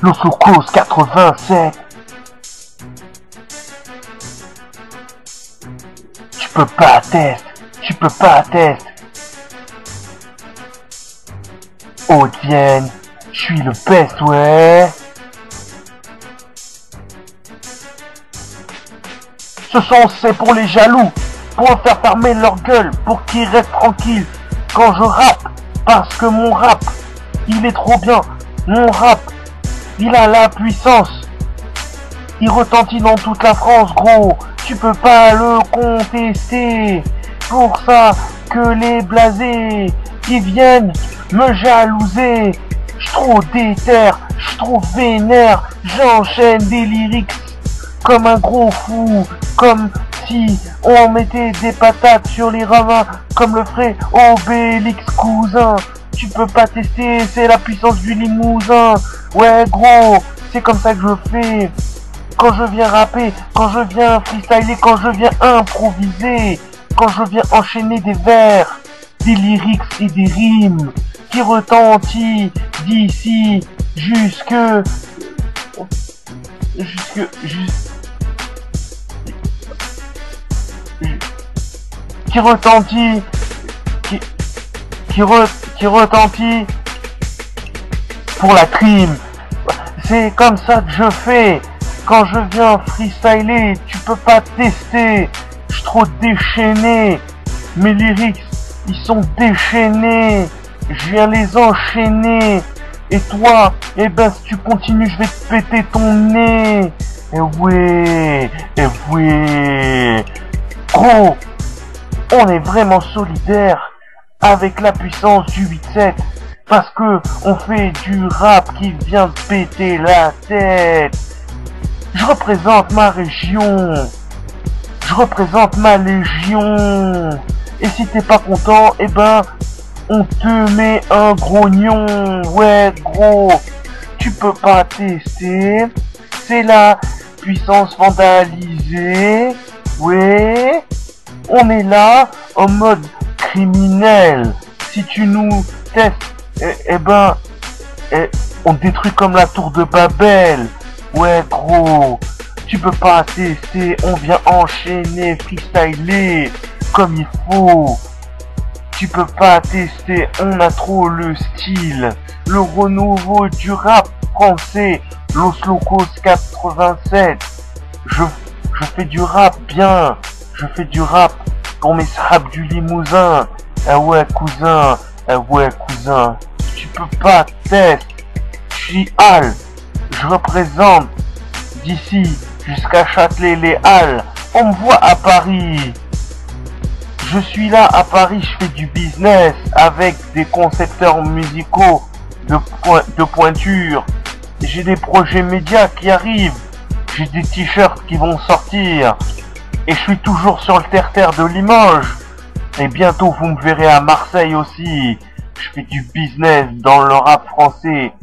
Los Locos 87. Tu peux pas test, tu peux pas test. Haute-Vienne, je suis le best, ouais. Ce son c'est pour les jaloux, pour faire fermer leur gueule, pour qu'ils restent tranquilles quand je rappe, parce que mon rap, il est trop bien. Mon rap, il a la puissance. Il retentit dans toute la France, gros. Tu peux pas le contester. Pour ça que les blasés, ils viennent me jalouser. J'suis trop déter, j'suis trop vénère. J'enchaîne des lyrics comme un gros fou. Comme si on mettait des patates sur les ravins, comme le ferait Obélix cousin. Tu peux pas tester, c'est la puissance du Limousin. Ouais gros, c'est comme ça que je fais. Quand je viens rapper, quand je viens freestyler, quand je viens improviser, quand je viens enchaîner des vers, des lyrics et des rimes qui retentissent d'ici jusque qui retentit, qui retentit pour la crime. C'est comme ça que je fais. Quand je viens freestyler, tu peux pas tester. Je suis trop déchaîné. Mes lyrics, ils sont déchaînés. Je viens les enchaîner. Et toi, eh ben si tu continues, je vais te péter ton nez. Eh ouais, eh ouais. Gros, on est vraiment solidaires avec la puissance du 8-7. Parce que on fait du rap qui vient de péter la tête. Je représente ma région. Je représente ma légion. Et si t'es pas content, eh ben, on te met un grognon. Ouais, gros, tu peux pas tester. C'est la puissance vandalisée. Ouais, on est là en mode criminel. Si tu nous testes, eh ben, on te détruit comme la tour de Babel. Ouais gros, tu peux pas tester, on vient enchaîner, freestyler comme il faut. Tu peux pas tester, on a trop le style. Le renouveau du rap français, Los Locos 87. Je fais du rap bien, je fais du rap pour mes sables du Limousin. Ah ouais cousin, ah ouais cousin, tu peux pas tester. Je suis Al. Je représente d'ici jusqu'à Châtelet-Les Halles. On me voit à Paris. Je suis là à Paris, je fais du business avec des concepteurs musicaux de pointure. J'ai des projets médias qui arrivent. J'ai des t-shirts qui vont sortir. Et je suis toujours sur le terre-terre de Limoges. Et bientôt vous me verrez à Marseille aussi. Je fais du business dans le rap français.